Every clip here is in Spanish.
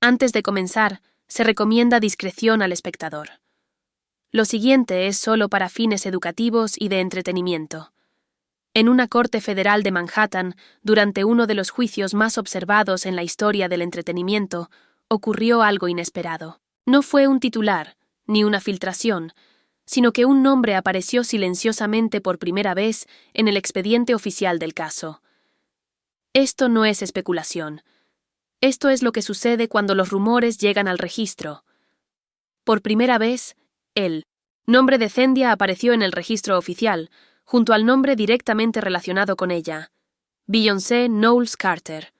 Antes de comenzar, se recomienda discreción al espectador. Lo siguiente es solo para fines educativos y de entretenimiento. En una corte federal de Manhattan, durante uno de los juicios más observados en la historia del entretenimiento, ocurrió algo inesperado. No fue un titular, ni una filtración, sino que un nombre apareció silenciosamente por primera vez en el expediente oficial del caso. Esto no es especulación. Esto es lo que sucede cuando los rumores llegan al registro. Por primera vez, el nombre de Zendia apareció en el registro oficial, junto al nombre directamente relacionado con ella, Beyoncé Knowles Carter.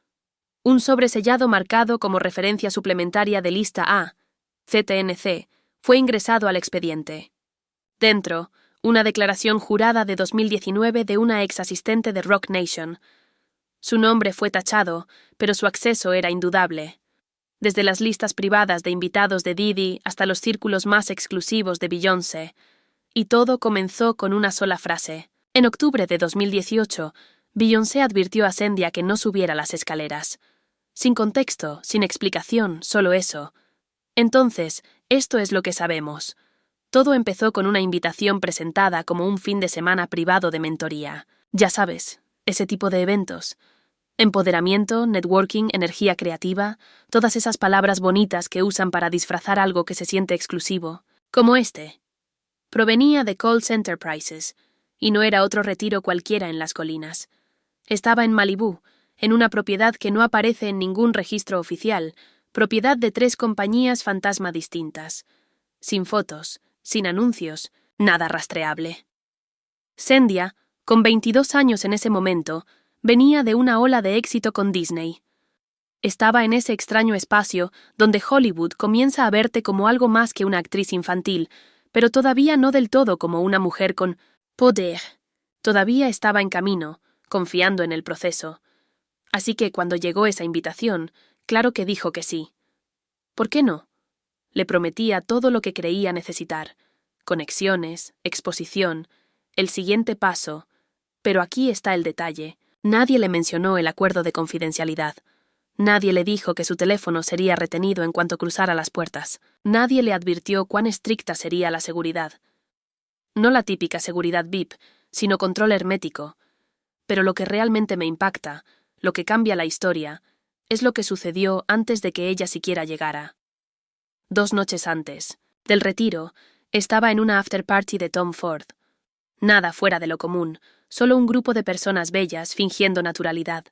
Un sobresellado marcado como referencia suplementaria de lista A, CTNC, fue ingresado al expediente. Dentro, una declaración jurada de 2019 de una ex asistente de Roc Nation. Su nombre fue tachado, pero su acceso era indudable. Desde las listas privadas de invitados de Diddy hasta los círculos más exclusivos de Beyoncé. Y todo comenzó con una sola frase. En octubre de 2018, Beyoncé advirtió a Zendia que no subiera las escaleras. Sin contexto, sin explicación, solo eso. Entonces, esto es lo que sabemos. Todo empezó con una invitación presentada como un fin de semana privado de mentoría. Ya sabes, ese tipo de eventos. Empoderamiento, networking, energía creativa, todas esas palabras bonitas que usan para disfrazar algo que se siente exclusivo. Como este. Provenía de Coles Enterprises, y no era otro retiro cualquiera en las colinas. Estaba en Malibú, en una propiedad que no aparece en ningún registro oficial, propiedad de 3 compañías fantasma distintas. Sin fotos, sin anuncios, nada rastreable. Zendia, con 22 años en ese momento, venía de una ola de éxito con Disney. Estaba en ese extraño espacio donde Hollywood comienza a verte como algo más que una actriz infantil, pero todavía no del todo como una mujer con poder. Todavía estaba en camino, confiando en el proceso. Así que cuando llegó esa invitación, claro que dijo que sí. ¿Por qué no? Le prometía todo lo que creía necesitar. Conexiones, exposición, el siguiente paso. Pero aquí está el detalle. Nadie le mencionó el acuerdo de confidencialidad. Nadie le dijo que su teléfono sería retenido en cuanto cruzara las puertas. Nadie le advirtió cuán estricta sería la seguridad. No la típica seguridad VIP, sino control hermético. Pero lo que realmente me impacta, lo que cambia la historia, es lo que sucedió antes de que ella siquiera llegara. 2 noches antes, del retiro, estaba en una after party de Tom Ford. Nada fuera de lo común, solo un grupo de personas bellas fingiendo naturalidad.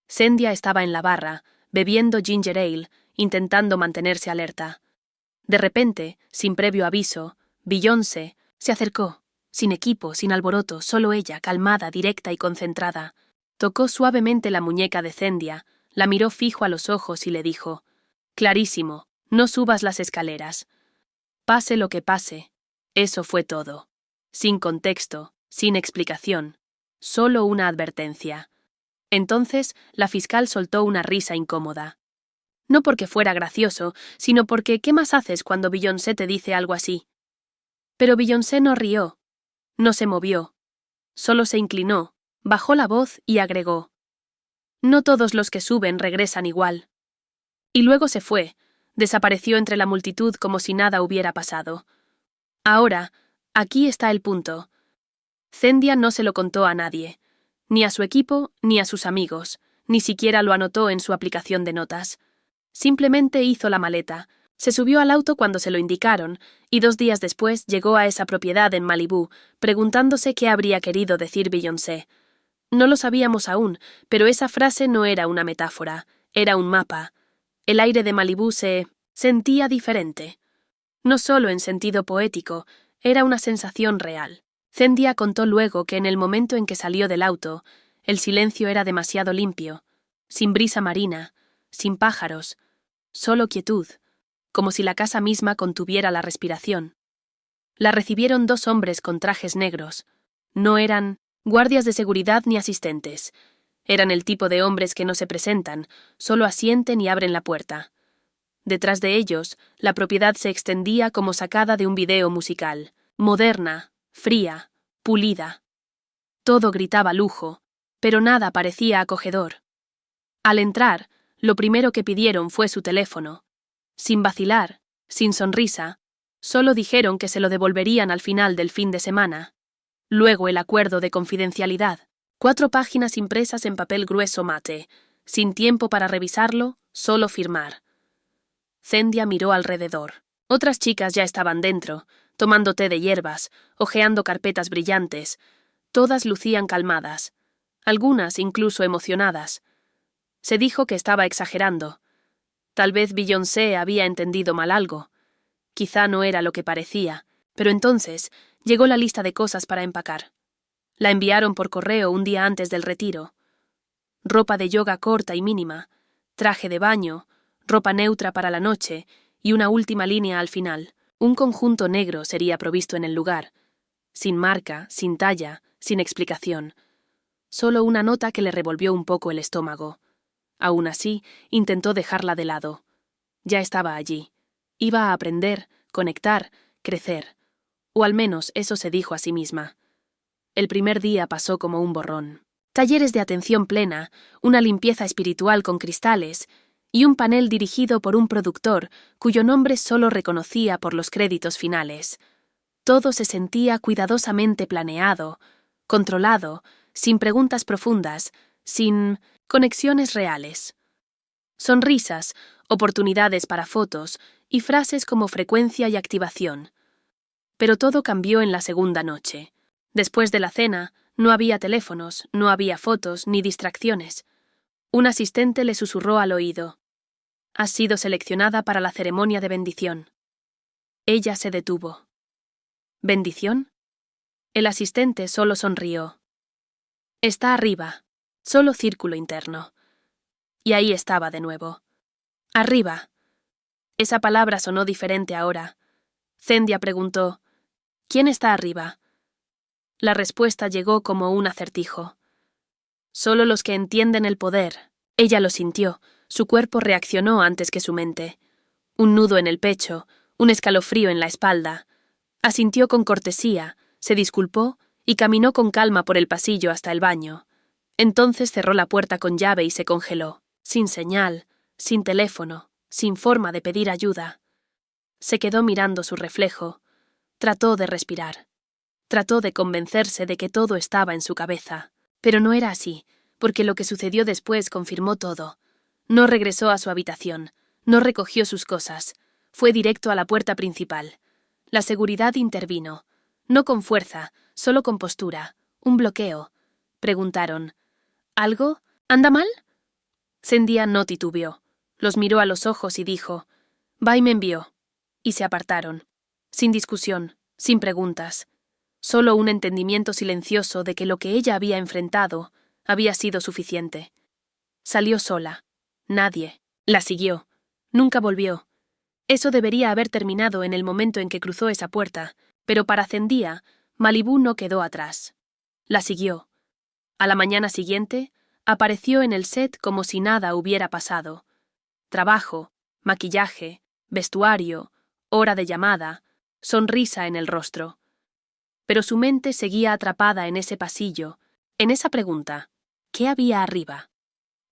Zendia estaba en la barra, bebiendo ginger ale, intentando mantenerse alerta. De repente, sin previo aviso, Beyoncé se acercó, sin equipo, sin alboroto, solo ella, calmada, directa y concentrada. Tocó suavemente la muñeca de Zendia, la miró fijo a los ojos y le dijo: «Clarísimo, no subas las escaleras. Pase lo que pase». Eso fue todo. Sin contexto, sin explicación. Solo una advertencia. Entonces, la fiscal soltó una risa incómoda. No porque fuera gracioso, sino porque ¿qué más haces cuando Beyoncé te dice algo así? Pero Beyoncé no rió. No se movió. Solo se inclinó, bajó la voz y agregó: «No todos los que suben regresan igual». Y luego se fue, desapareció entre la multitud como si nada hubiera pasado. Ahora, aquí está el punto. Zendia no se lo contó a nadie, ni a su equipo, ni a sus amigos, ni siquiera lo anotó en su aplicación de notas. Simplemente hizo la maleta, se subió al auto cuando se lo indicaron, y 2 días después llegó a esa propiedad en Malibú, preguntándose qué habría querido decir Beyoncé. No lo sabíamos aún, pero esa frase no era una metáfora, era un mapa. El aire de Malibú se sentía diferente. No solo en sentido poético, era una sensación real. Zendia contó luego que en el momento en que salió del auto, el silencio era demasiado limpio, sin brisa marina, sin pájaros, solo quietud, como si la casa misma contuviera la respiración. La recibieron 2 hombres con trajes negros. No eran guardias de seguridad ni asistentes. Eran el tipo de hombres que no se presentan, solo asienten y abren la puerta. Detrás de ellos, la propiedad se extendía como sacada de un video musical, moderna, fría, pulida. Todo gritaba lujo, pero nada parecía acogedor. Al entrar, lo primero que pidieron fue su teléfono. Sin vacilar, sin sonrisa, solo dijeron que se lo devolverían al final del fin de semana. Luego el acuerdo de confidencialidad. 4 páginas impresas en papel grueso mate, sin tiempo para revisarlo, solo firmar. Zendia miró alrededor. Otras chicas ya estaban dentro, tomando té de hierbas, hojeando carpetas brillantes. Todas lucían calmadas, algunas incluso emocionadas. Se dijo que estaba exagerando. Tal vez Beyoncé había entendido mal algo. Quizá no era lo que parecía, pero entonces llegó la lista de cosas para empacar. La enviaron por correo un día antes del retiro. Ropa de yoga corta y mínima, traje de baño, ropa neutra para la noche y una última línea al final. Un conjunto negro sería provisto en el lugar, sin marca, sin talla, sin explicación. Solo una nota que le revolvió un poco el estómago. Aún así, intentó dejarla de lado. Ya estaba allí. Iba a aprender, conectar, crecer. O al menos eso se dijo a sí misma. El primer día pasó como un borrón. Talleres de atención plena, una limpieza espiritual con cristales y un panel dirigido por un productor cuyo nombre solo reconocía por los créditos finales. Todo se sentía cuidadosamente planeado, controlado, sin preguntas profundas, sin conexiones reales. Sonrisas, oportunidades para fotos y frases como frecuencia y activación. Pero todo cambió en la segunda noche. Después de la cena, no había teléfonos, no había fotos ni distracciones. Un asistente le susurró al oído: «Has sido seleccionada para la ceremonia de bendición». Ella se detuvo. ¿Bendición? El asistente solo sonrió. «Está arriba, solo círculo interno». Y ahí estaba de nuevo. Arriba. Esa palabra sonó diferente ahora. Zendia preguntó: «¿Quién está arriba?» La respuesta llegó como un acertijo. «Solo los que entienden el poder». Ella lo sintió, su cuerpo reaccionó antes que su mente. Un nudo en el pecho, un escalofrío en la espalda. Asintió con cortesía, se disculpó y caminó con calma por el pasillo hasta el baño. Entonces cerró la puerta con llave y se congeló, sin señal, sin teléfono, sin forma de pedir ayuda. Se quedó mirando su reflejo. Trató de respirar. Trató de convencerse de que todo estaba en su cabeza. Pero no era así, porque lo que sucedió después confirmó todo. No regresó a su habitación, no recogió sus cosas, fue directo a la puerta principal. La seguridad intervino, no con fuerza, solo con postura, un bloqueo. Preguntaron: «¿Algo? ¿Anda mal?» Zendia no titubeó, los miró a los ojos y dijo: «Va y me envió». Y se apartaron, sin discusión, sin preguntas. Solo un entendimiento silencioso de que lo que ella había enfrentado había sido suficiente. Salió sola. Nadie la siguió. Nunca volvió. Eso debería haber terminado en el momento en que cruzó esa puerta, pero para Zendia, Malibú no quedó atrás. La siguió. A la mañana siguiente, apareció en el set como si nada hubiera pasado. Trabajo, maquillaje, vestuario, hora de llamada, sonrisa en el rostro. Pero su mente seguía atrapada en ese pasillo, en esa pregunta: ¿qué había arriba?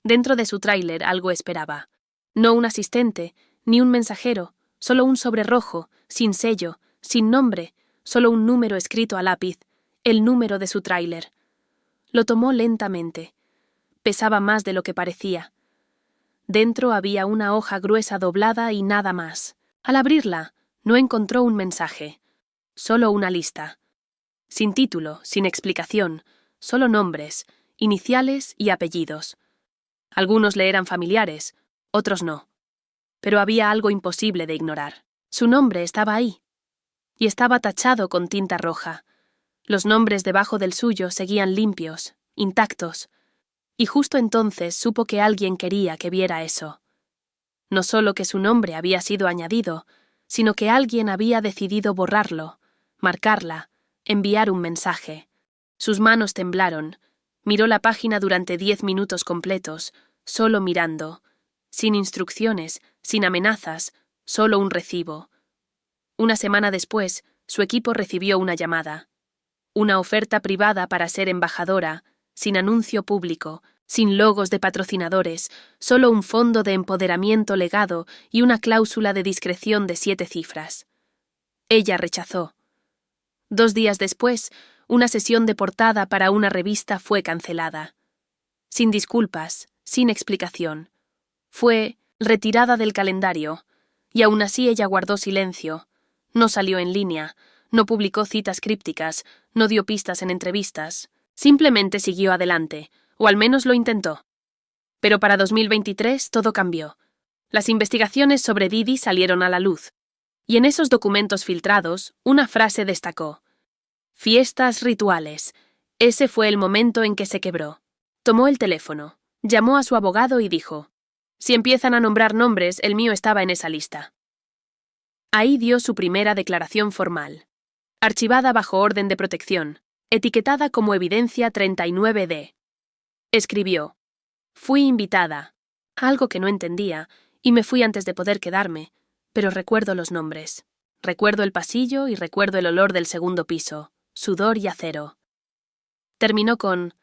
Dentro de su tráiler algo esperaba. No un asistente, ni un mensajero, solo un sobre rojo, sin sello, sin nombre, solo un número escrito a lápiz, el número de su tráiler. Lo tomó lentamente. Pesaba más de lo que parecía. Dentro había una hoja gruesa doblada y nada más. Al abrirla, no encontró un mensaje, solo una lista. Sin título, sin explicación, solo nombres, iniciales y apellidos. Algunos le eran familiares, otros no. Pero había algo imposible de ignorar. Su nombre estaba ahí. Y estaba tachado con tinta roja. Los nombres debajo del suyo seguían limpios, intactos. Y justo entonces supo que alguien quería que viera eso. No solo que su nombre había sido añadido, sino que alguien había decidido borrarlo, marcarla, enviar un mensaje. Sus manos temblaron. Miró la página durante 10 minutos completos, solo mirando, sin instrucciones, sin amenazas, solo un recibo. Una semana después, su equipo recibió una llamada. Una oferta privada para ser embajadora, sin anuncio público, sin logos de patrocinadores, solo un fondo de empoderamiento legado y una cláusula de discreción de 7 cifras. Ella rechazó. 2 días después, una sesión de portada para una revista fue cancelada. Sin disculpas, sin explicación. Fue retirada del calendario, y aún así ella guardó silencio. No salió en línea, no publicó citas crípticas, no dio pistas en entrevistas. Simplemente siguió adelante, o al menos lo intentó. Pero para 2023 todo cambió. Las investigaciones sobre Didi salieron a la luz. Y en esos documentos filtrados, una frase destacó. Fiestas rituales. Ese fue el momento en que se quebró. Tomó el teléfono, llamó a su abogado y dijo, si empiezan a nombrar nombres, el mío estaba en esa lista. Ahí dio su primera declaración formal. Archivada bajo orden de protección, etiquetada como evidencia 39D. Escribió, fui invitada, algo que no entendía, y me fui antes de poder quedarme, pero recuerdo los nombres. Recuerdo el pasillo y recuerdo el olor del segundo piso, sudor y acero. Terminó con,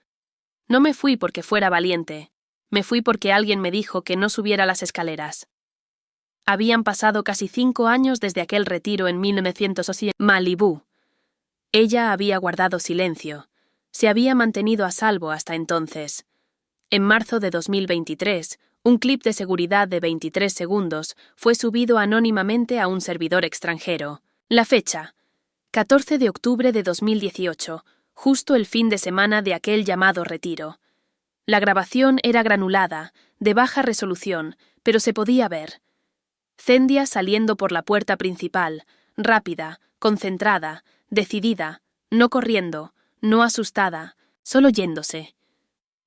no me fui porque fuera valiente, me fui porque alguien me dijo que no subiera las escaleras. Habían pasado casi 5 años desde aquel retiro en 1907 en Malibú. Ella había guardado silencio, se había mantenido a salvo hasta entonces. En marzo de 2023, un clip de seguridad de 23 segundos fue subido anónimamente a un servidor extranjero. La fecha, 14 de octubre de 2018, justo el fin de semana de aquel llamado retiro. La grabación era granulada, de baja resolución, pero se podía ver. Zendia saliendo por la puerta principal, rápida, concentrada, decidida, no corriendo, no asustada, solo yéndose.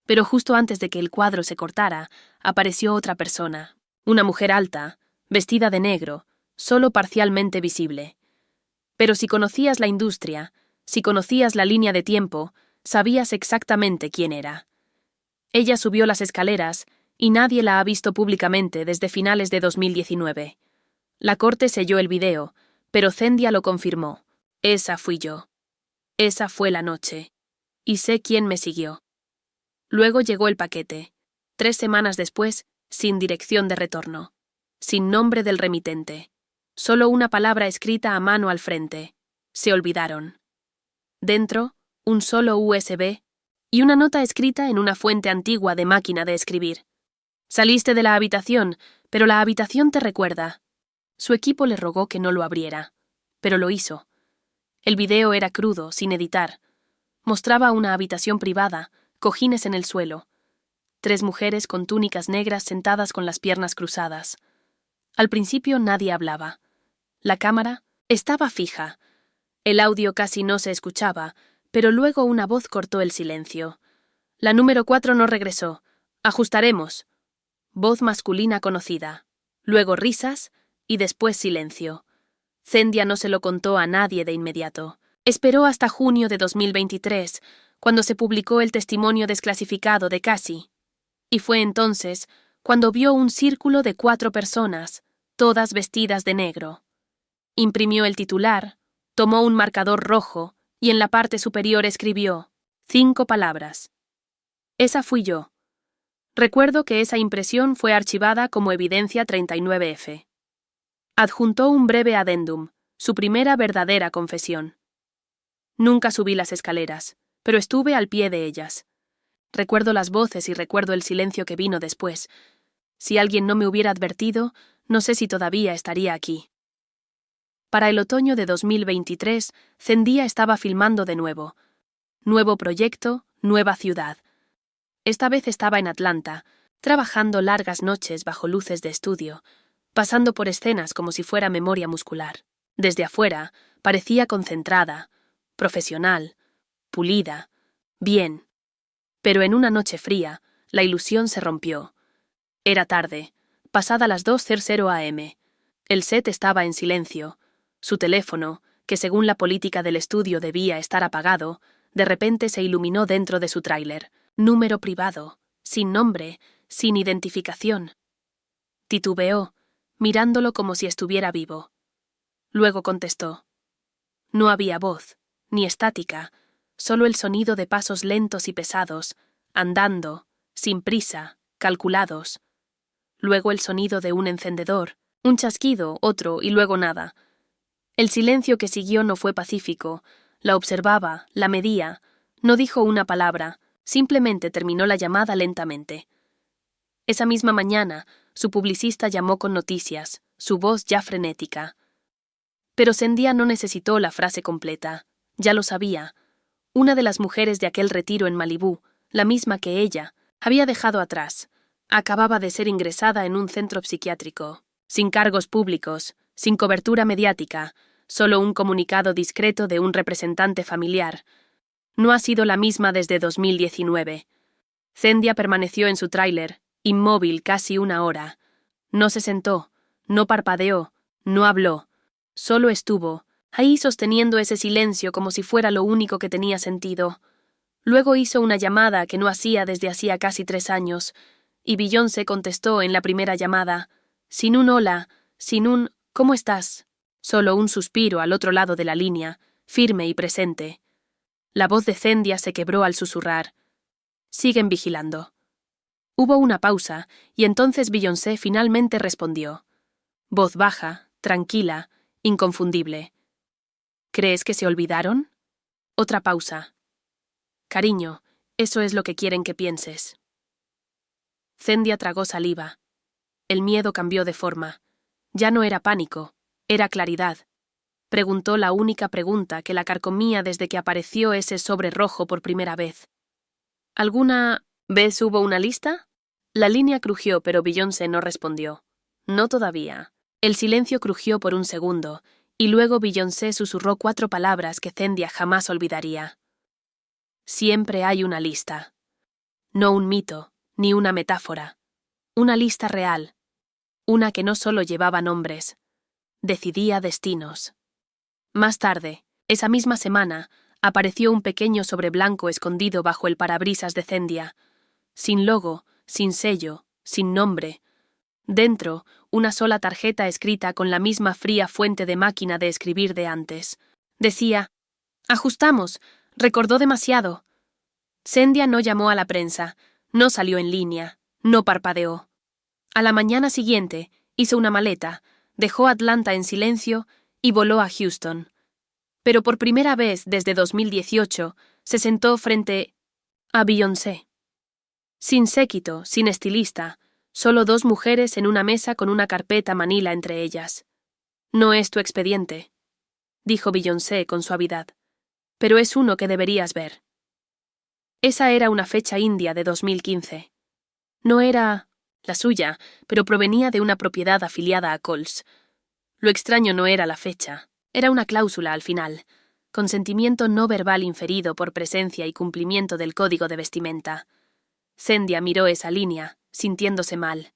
Pero justo antes de que el cuadro se cortara, apareció otra persona, una mujer alta, vestida de negro, solo parcialmente visible. Pero si conocías la industria, si conocías la línea de tiempo, sabías exactamente quién era. Ella subió las escaleras y nadie la ha visto públicamente desde finales de 2019. La corte selló el video, pero Zendia lo confirmó. Esa fui yo. Esa fue la noche. Y sé quién me siguió. Luego llegó el paquete. 3 semanas después, sin dirección de retorno. Sin nombre del remitente. Solo una palabra escrita a mano al frente. Se olvidaron. Dentro, un solo USB y una nota escrita en una fuente antigua de máquina de escribir. Saliste de la habitación, pero la habitación te recuerda. Su equipo le rogó que no lo abriera, pero lo hizo. El video era crudo, sin editar. Mostraba una habitación privada, cojines en el suelo. 3 mujeres con túnicas negras sentadas con las piernas cruzadas. Al principio nadie hablaba. La cámara estaba fija. El audio casi no se escuchaba, pero luego una voz cortó el silencio. La número 4 no regresó. Ajustaremos. Voz masculina conocida. Luego risas y después silencio. Zendia no se lo contó a nadie de inmediato. Esperó hasta junio de 2023, cuando se publicó el testimonio desclasificado de Cassie. Y fue entonces cuando vio un círculo de 4 personas, todas vestidas de negro. Imprimió el titular, tomó un marcador rojo y en la parte superior escribió 5 palabras. Esa fui yo. Recuerdo que esa impresión fue archivada como evidencia 39F. Adjuntó un breve adendum, su primera verdadera confesión. Nunca subí las escaleras, pero estuve al pie de ellas. Recuerdo las voces y recuerdo el silencio que vino después. Si alguien no me hubiera advertido, no sé si todavía estaría aquí. Para el otoño de 2023, Zendia estaba filmando de nuevo. Nuevo proyecto, nueva ciudad. Esta vez estaba en Atlanta, trabajando largas noches bajo luces de estudio, pasando por escenas como si fuera memoria muscular. Desde afuera, parecía concentrada, profesional, pulida, bien. Pero en una noche fría, la ilusión se rompió. Era tarde, pasada las 2:00 am. El set estaba en silencio. Su teléfono, que según la política del estudio debía estar apagado, de repente se iluminó dentro de su tráiler. Número privado, sin nombre, sin identificación. Titubeó, mirándolo como si estuviera vivo. Luego contestó. No había voz, ni estática, solo el sonido de pasos lentos y pesados, andando, sin prisa, calculados. Luego el sonido de un encendedor, un chasquido, otro y luego nada. El silencio que siguió no fue pacífico. La observaba, la medía, no dijo una palabra, simplemente terminó la llamada lentamente. Esa misma mañana, su publicista llamó con noticias, su voz ya frenética. Pero Sandhya no necesitó la frase completa. Ya lo sabía. Una de las mujeres de aquel retiro en Malibú, la misma que ella, había dejado atrás. Acababa de ser ingresada en un centro psiquiátrico, sin cargos públicos, sin cobertura mediática, solo un comunicado discreto de un representante familiar. No ha sido la misma desde 2019. Sandhya permaneció en su tráiler, inmóvil casi una hora. No se sentó, no parpadeó, no habló. Solo estuvo, ahí sosteniendo ese silencio como si fuera lo único que tenía sentido. Luego hizo una llamada que no hacía desde hacía casi 3 años, y Beyoncé contestó en la primera llamada, sin un hola, sin un ¿cómo estás? Solo un suspiro al otro lado de la línea, firme y presente. La voz de Sandhya se quebró al susurrar. Siguen vigilando. Hubo una pausa, y entonces Beyoncé finalmente respondió. Voz baja, tranquila, inconfundible. ¿Crees que se olvidaron? Otra pausa. Cariño, eso es lo que quieren que pienses. Sandhya tragó saliva. El miedo cambió de forma. Ya no era pánico, era claridad. Preguntó la única pregunta que la carcomía desde que apareció ese sobre rojo por primera vez. ¿Alguna vez hubo una lista? La línea crujió, pero Beyoncé no respondió. No todavía. El silencio crujió por un segundo, y luego Beyoncé susurró 4 palabras que Sandhya jamás olvidaría. Siempre hay una lista. No un mito, ni una metáfora. Una lista real. Una que no solo llevaba nombres. Decidía destinos. Más tarde, esa misma semana, apareció un pequeño sobre blanco escondido bajo el parabrisas de Sandhya. Sin logo, sin sello, sin nombre. Dentro, una sola tarjeta escrita con la misma fría fuente de máquina de escribir de antes. Decía, «Ajustamos, recordó demasiado». Sandhya no llamó a la prensa, no salió en línea, no parpadeó. A la mañana siguiente, hizo una maleta, dejó Atlanta en silencio y voló a Houston. Pero por primera vez desde 2018, se sentó frente a Beyoncé. Sin séquito, sin estilista, solo 2 mujeres en una mesa con una carpeta manila entre ellas. No es tu expediente, dijo Beyoncé con suavidad, pero es uno que deberías ver. Esa era una fecha india de 2015. No era la suya, pero provenía de una propiedad afiliada a Coles. Lo extraño no era la fecha, era una cláusula al final, consentimiento no verbal inferido por presencia y cumplimiento del código de vestimenta. Sandhya miró esa línea, sintiéndose mal.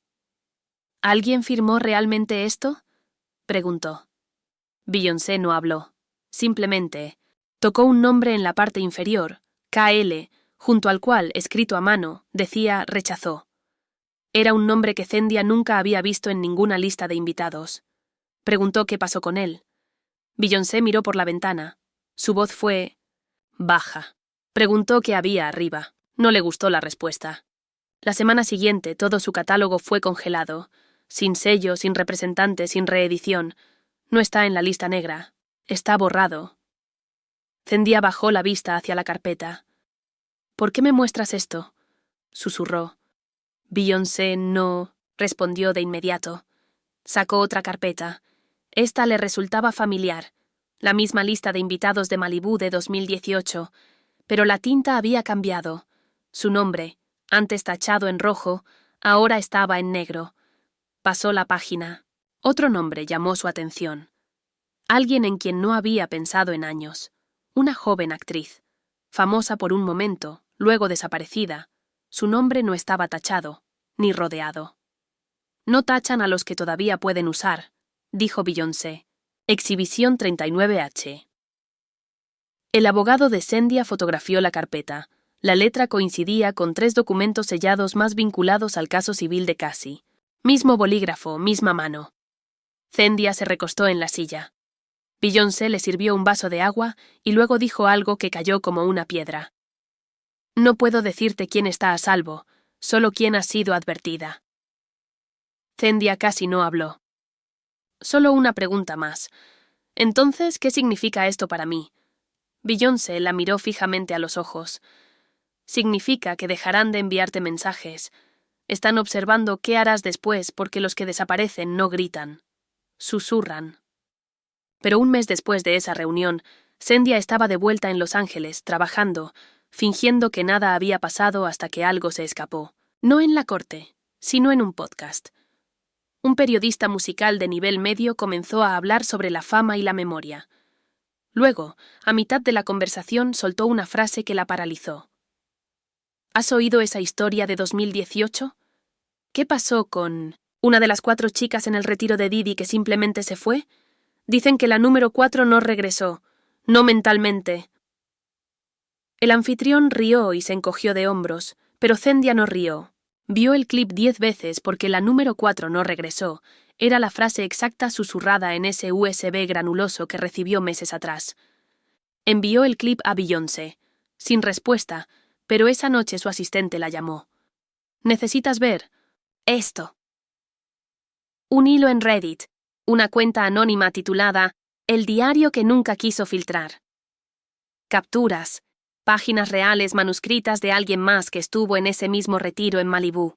¿Alguien firmó realmente esto?, preguntó. Beyoncé no habló. Simplemente tocó un nombre en la parte inferior, KL, junto al cual, escrito a mano, decía «rechazó». Era un nombre que Sandhya nunca había visto en ninguna lista de invitados. Preguntó qué pasó con él. Beyoncé miró por la ventana. Su voz fue baja. Preguntó qué había arriba. No le gustó la respuesta. La semana siguiente todo su catálogo fue congelado, sin sello, sin representante, sin reedición. No está en la lista negra. Está borrado. Sandhya bajó la vista hacia la carpeta. «¿Por qué me muestras esto?», susurró. Beyoncé no respondió de inmediato. Sacó otra carpeta. Esta le resultaba familiar, la misma lista de invitados de Malibú de 2018, pero la tinta había cambiado. Su nombre, antes tachado en rojo, ahora estaba en negro. Pasó la página. Otro nombre llamó su atención. Alguien en quien no había pensado en años. Una joven actriz. Famosa por un momento, luego desaparecida. Su nombre no estaba tachado, ni rodeado. «No tachan a los que todavía pueden usar», dijo Beyoncé. Exhibición 39H. El abogado de Sandhya fotografió la carpeta. La letra coincidía con 3 documentos sellados más vinculados al caso civil de Cassie. Mismo bolígrafo, misma mano. Sandhya se recostó en la silla. Beyoncé le sirvió un vaso de agua y luego dijo algo que cayó como una piedra. «No puedo decirte quién está a salvo. Solo quien ha sido advertida. Zendia casi no habló. Solo una pregunta más. Entonces, ¿qué significa esto para mí? Beyoncé la miró fijamente a los ojos. Significa que dejarán de enviarte mensajes. Están observando qué harás después porque los que desaparecen no gritan. Susurran. Pero un mes después de esa reunión, Zendia estaba de vuelta en Los Ángeles, trabajando, fingiendo que nada había pasado hasta que algo se escapó. No en la corte, sino en un podcast. Un periodista musical de nivel medio comenzó a hablar sobre la fama y la memoria. Luego, a mitad de la conversación, soltó una frase que la paralizó. ¿Has oído esa historia de 2018? ¿Qué pasó con una de las 4 chicas en el retiro de Didi que simplemente se fue? Dicen que la número 4 no regresó, no mentalmente. El anfitrión rió y se encogió de hombros, pero Zendia no rió. Vio el clip 10 veces porque la número 4 no regresó. Era la frase exacta susurrada en ese USB granuloso que recibió meses atrás. Envió el clip a Beyoncé, sin respuesta, pero esa noche su asistente la llamó. «Necesitas ver esto». Un hilo en Reddit, una cuenta anónima titulada «El diario que nunca quiso filtrar». Capturas, páginas reales manuscritas de alguien más que estuvo en ese mismo retiro en Malibú.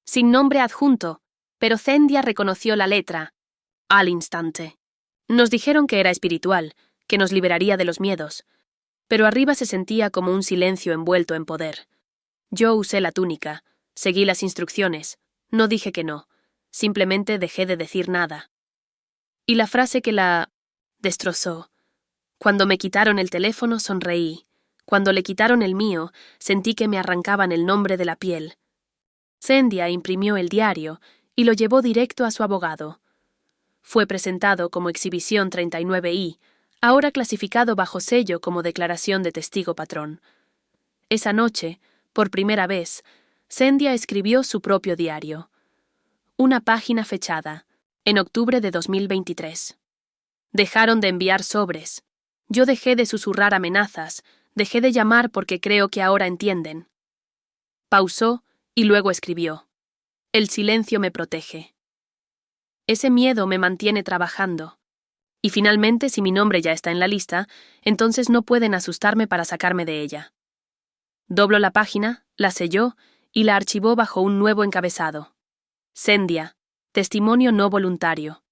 Sin nombre adjunto, pero Zendia reconoció la letra, al instante. Nos dijeron que era espiritual, que nos liberaría de los miedos, pero arriba se sentía como un silencio envuelto en poder. Yo usé la túnica, seguí las instrucciones, no dije que no, simplemente dejé de decir nada. Y la frase que la destrozó. Cuando me quitaron el teléfono sonreí. Cuando le quitaron el mío, sentí que me arrancaban el nombre de la piel. Zendia imprimió el diario y lo llevó directo a su abogado. Fue presentado como exhibición 39I, ahora clasificado bajo sello como declaración de testigo patrón. Esa noche, por primera vez, Zendia escribió su propio diario. Una página fechada, en octubre de 2023. Dejaron de enviar sobres. Yo dejé de susurrar amenazas, dejé de llamar porque creo que ahora entienden. Pausó y luego escribió. El silencio me protege. Ese miedo me mantiene trabajando. Y finalmente, si mi nombre ya está en la lista, entonces no pueden asustarme para sacarme de ella. Dobló la página, la selló y la archivó bajo un nuevo encabezado. Zendia, testimonio no voluntario.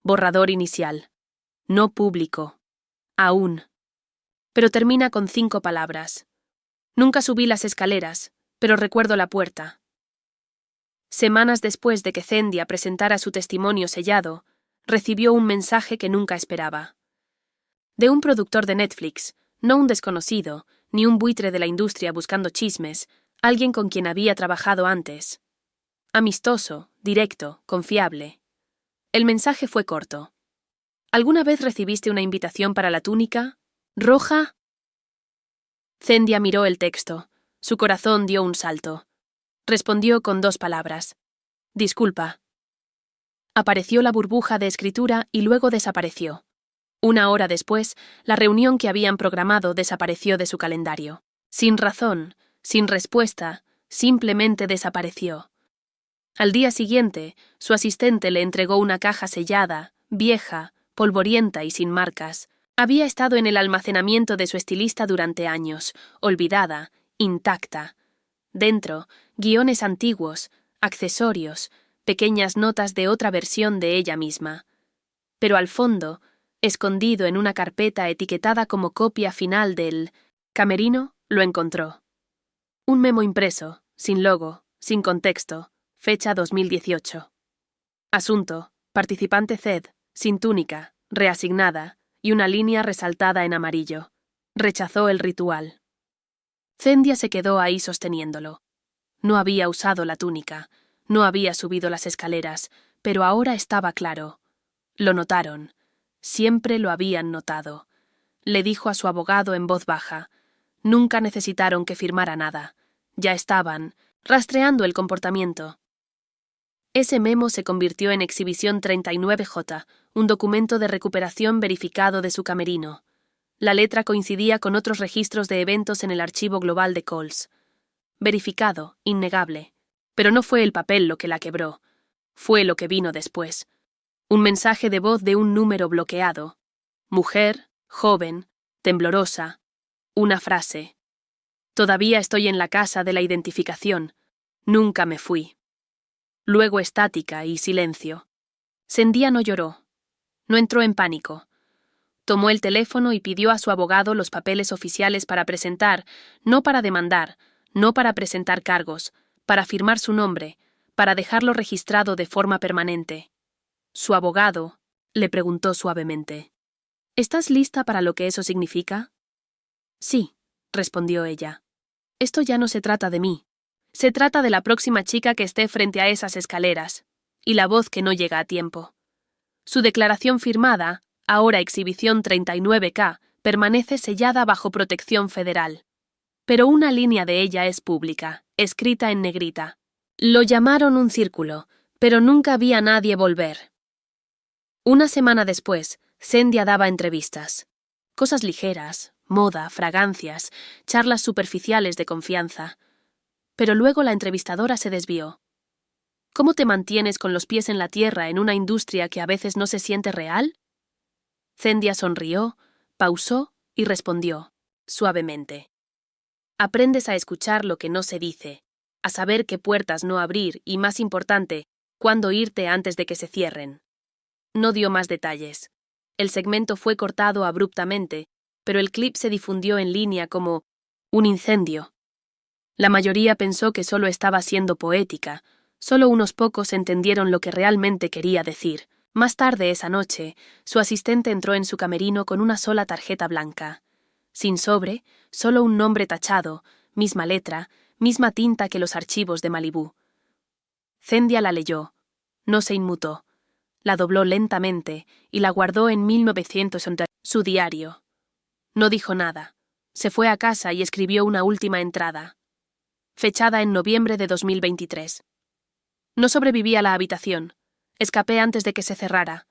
Borrador inicial. No público. Aún. Pero termina con 5 palabras. Nunca subí las escaleras, pero recuerdo la puerta. Semanas después de que Zendia presentara su testimonio sellado, recibió un mensaje que nunca esperaba. De un productor de Netflix, no un desconocido, ni un buitre de la industria buscando chismes, alguien con quien había trabajado antes. Amistoso, directo, confiable. El mensaje fue corto. ¿Alguna vez recibiste una invitación para la túnica? ¿Roja? Zendia miró el texto. Su corazón dio un salto. Respondió con 2 palabras. Disculpa. Apareció la burbuja de escritura y luego desapareció. 1 hora después, la reunión que habían programado desapareció de su calendario. Sin razón, sin respuesta, simplemente desapareció. Al día siguiente, su asistente le entregó una caja sellada, vieja, polvorienta y sin marcas. Había estado en el almacenamiento de su estilista durante años, olvidada, intacta. Dentro, guiones antiguos, accesorios, pequeñas notas de otra versión de ella misma. Pero al fondo, escondido en una carpeta etiquetada como copia final del camerino, lo encontró. Un memo impreso, sin logo, sin contexto, fecha 2018. Asunto, participante Zed, sin túnica, reasignada, y una línea resaltada en amarillo. Rechazó el ritual. Zendia se quedó ahí sosteniéndolo. No había usado la túnica, no había subido las escaleras, pero ahora estaba claro. Lo notaron. Siempre lo habían notado. Le dijo a su abogado en voz baja. Nunca necesitaron que firmara nada. Ya estaban, rastreando el comportamiento. Ese memo se convirtió en Exhibición 39J, un documento de recuperación verificado de su camerino. La letra coincidía con otros registros de eventos en el archivo global de Coles. verificado, innegable. Pero no fue el papel lo que la quebró. Fue lo que vino después. Un mensaje de voz de un número bloqueado. Mujer, joven, temblorosa. Una frase. Todavía estoy en la casa de la identificación. Nunca me fui. Luego estática y silencio. Sendía no lloró. No entró en pánico. Tomó el teléfono y pidió a su abogado los papeles oficiales para presentar, no para demandar, no para presentar cargos, para firmar su nombre, para dejarlo registrado de forma permanente. Su abogado le preguntó suavemente: ¿Estás lista para lo que eso significa? Sí, respondió ella. Esto ya no se trata de mí. Se trata de la próxima chica que esté frente a esas escaleras, y la voz que no llega a tiempo. Su declaración firmada, ahora exhibición 39K, permanece sellada bajo protección federal. Pero una línea de ella es pública, escrita en negrita. Lo llamaron un círculo, pero nunca vi a nadie volver. Una semana después, Sendhya daba entrevistas. Cosas ligeras, moda, fragancias, charlas superficiales de confianza. Pero luego la entrevistadora se desvió. ¿Cómo te mantienes con los pies en la tierra en una industria que a veces no se siente real? Sendhya sonrió, pausó y respondió, suavemente. Aprendes a escuchar lo que no se dice, a saber qué puertas no abrir y, más importante, cuándo irte antes de que se cierren. No dio más detalles. El segmento fue cortado abruptamente, pero el clip se difundió en línea como un incendio. La mayoría pensó que solo estaba siendo poética, solo unos pocos entendieron lo que realmente quería decir. Más tarde esa noche, su asistente entró en su camerino con una sola tarjeta blanca. Sin sobre, solo un nombre tachado, misma letra, misma tinta que los archivos de Malibú. Sendhya la leyó. No se inmutó. La dobló lentamente y la guardó en 1980, su diario. No dijo nada. Se fue a casa y escribió una última entrada, fechada en noviembre de 2023. No sobreviví a la habitación. Escapé antes de que se cerrara.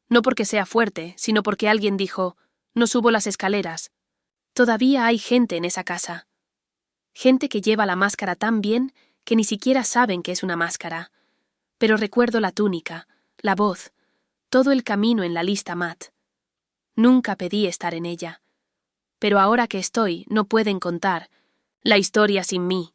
No porque sea fuerte, sino porque alguien dijo: no subo las escaleras. Todavía hay gente en esa casa. Gente que lleva la máscara tan bien que ni siquiera saben que es una máscara. Pero recuerdo la túnica, la voz, todo el camino en la lista Matt. Nunca pedí estar en ella. Pero ahora que estoy, no pueden contar la historia sin mí.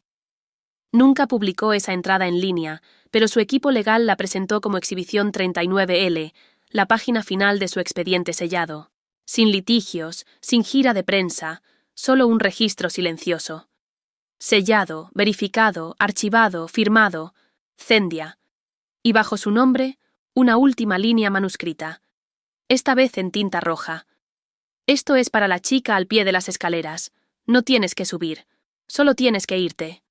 Nunca publicó esa entrada en línea, pero su equipo legal la presentó como exhibición 39L, la página final de su expediente sellado. Sin litigios, sin gira de prensa, solo un registro silencioso. Sellado, verificado, archivado, firmado, Sendhya. Y bajo su nombre, una última línea manuscrita. Esta vez en tinta roja. Esto es para la chica al pie de las escaleras. No tienes que subir. Solo tienes que irte.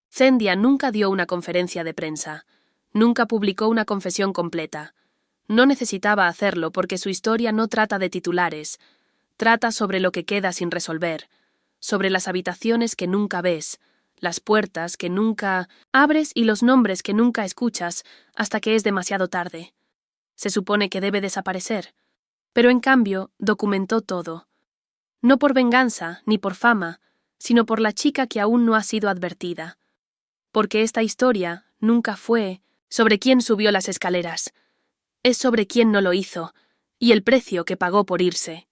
Sendhya nunca dio una conferencia de prensa. Nunca publicó una confesión completa. No necesitaba hacerlo porque su historia no trata de titulares. Trata sobre lo que queda sin resolver. Sobre las habitaciones que nunca ves, las puertas que nunca abres y los nombres que nunca escuchas hasta que es demasiado tarde. Se supone que debe desaparecer. Pero en cambio, documentó todo. No por venganza ni por fama, sino por la chica que aún no ha sido advertida. Porque esta historia nunca fue sobre quién subió las escaleras. Es sobre quién no lo hizo, y el precio que pagó por irse.